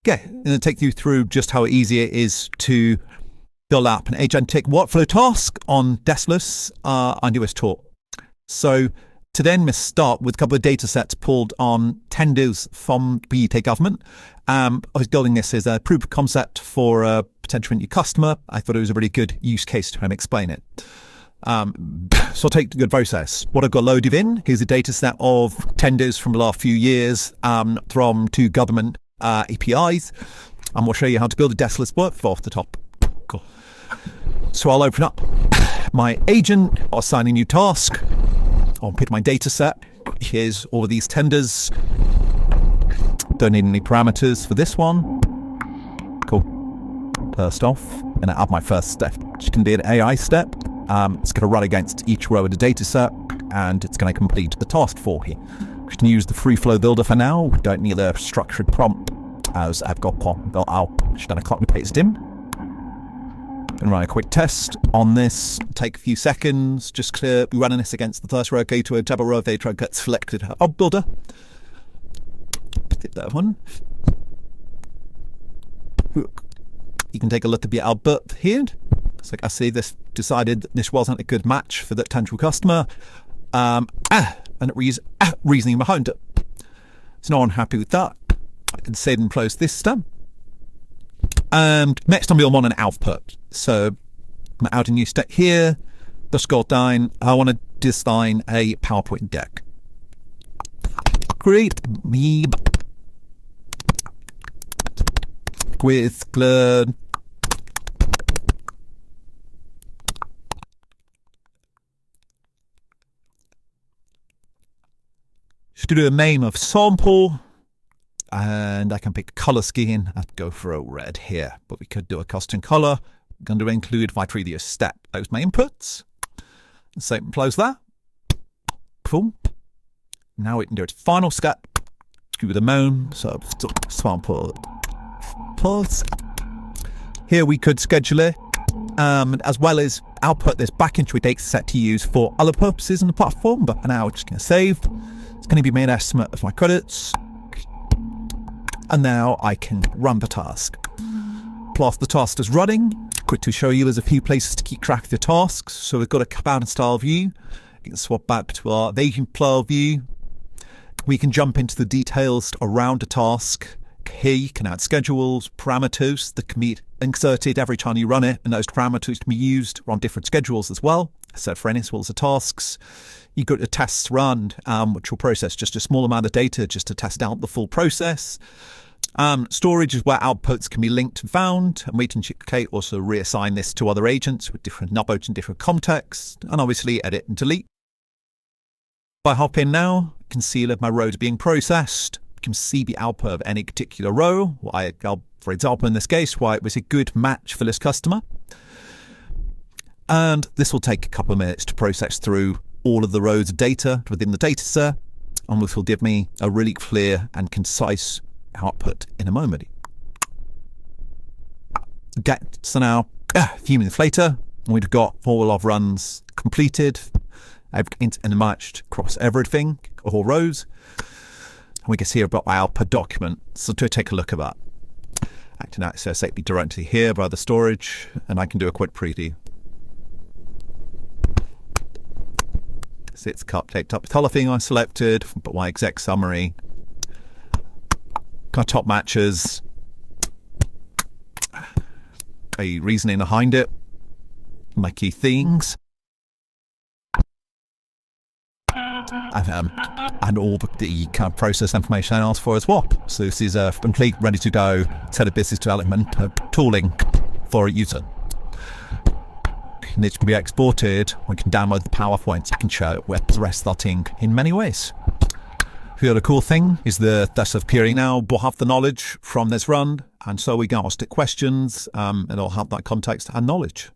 Okay, and then take you through just how easy it is to build up an agentic workflow task on Deskless on US Tour. So to then start with a couple of data sets pulled on tenders from the UK government. I was building this as a proof of concept for a potential new customer. I thought it was a really good use case to explain it. So I'll take the good process. What I've got loaded in is a data set of tenders from the last few years from two government APIs. And we'll show you how to build a Deskless workflow off the top. Cool. So I'll open up my agent. I'll assign a new task. I'll pick my data set. Here's all of these tenders. Don't need any parameters for this one. Cool. First off, I'm going to add my first step, which can be an AI step. It's going to run against each row of the data set, and it's going to complete the task for you. We can use the free flow builder for now. We don't need a structured prompt, as I've got built out. Just going to copy paste in. And run a quick test on this. Take a few seconds. Just clear. We're running this against the first row. Go to a double row of data. Get selected. Hub builder. Hit that one. You can take a look at the output here. So I see this decided that this wasn't a good match for the potential customer. And it reasoning behind it. So now I'm happy with that. I can save and close this step. And next time we'll want an output. So I'm out a new step here. Let's go down. I want to design a PowerPoint deck. Create me with Glad. Just do a name of sample. And I can pick color scheme. I'd go for a red here, but we could do a custom color. I'm going to include my previous step. Those my inputs. Save and close that. Cool. Now we can do its final step. Give it a moan. So sample pulse. Here we could schedule it, as well as output this back into a data set to use for other purposes in the platform. But for now, we're just going to save. It's going to be my estimate of my credits. And now I can run the task. Plus the task is running. Quick to show you, there's a few places to keep track of the tasks. So we've got a command style view. You can swap back to our agent player view. We can jump into the details around the task. Here you can add schedules, parameters that can be inserted every time you run it. And those parameters can be used on different schedules as well. So for any sorts of tasks, you got a tests run, which will process just a small amount of data just to test out the full process. Storage is where outputs can be linked and found, and we can also reassign this to other agents with different nubs and different contexts, and obviously edit and delete. If I hop in now, I can see that my rows are being processed. I can see the output of any particular row. For example, in this case, why it was a good match for this customer. And this will take a couple of minutes to process through all of the rows of data within the data set, and this will give me a really clear and concise output in a moment. Okay, so now a few minutes later, we've got all of runs completed. I've and matched across everything, all rows. And we can see about my output document. So to take a look at that, I can access it directly here by the storage, and I can do a quick preview. It's taped up with all the thing I selected, but my exec summary, got top matches, a reasoning behind it, my key things, and all the kind of process information I asked for as well. So this is a complete, ready to go set of business development tooling for a user. And it can be exported. We can download the PowerPoint. You can share it with the rest of the team in many ways. The other cool thing is that's of peering now will have the knowledge from this run, and so we can ask it questions, and it'll have that context and knowledge.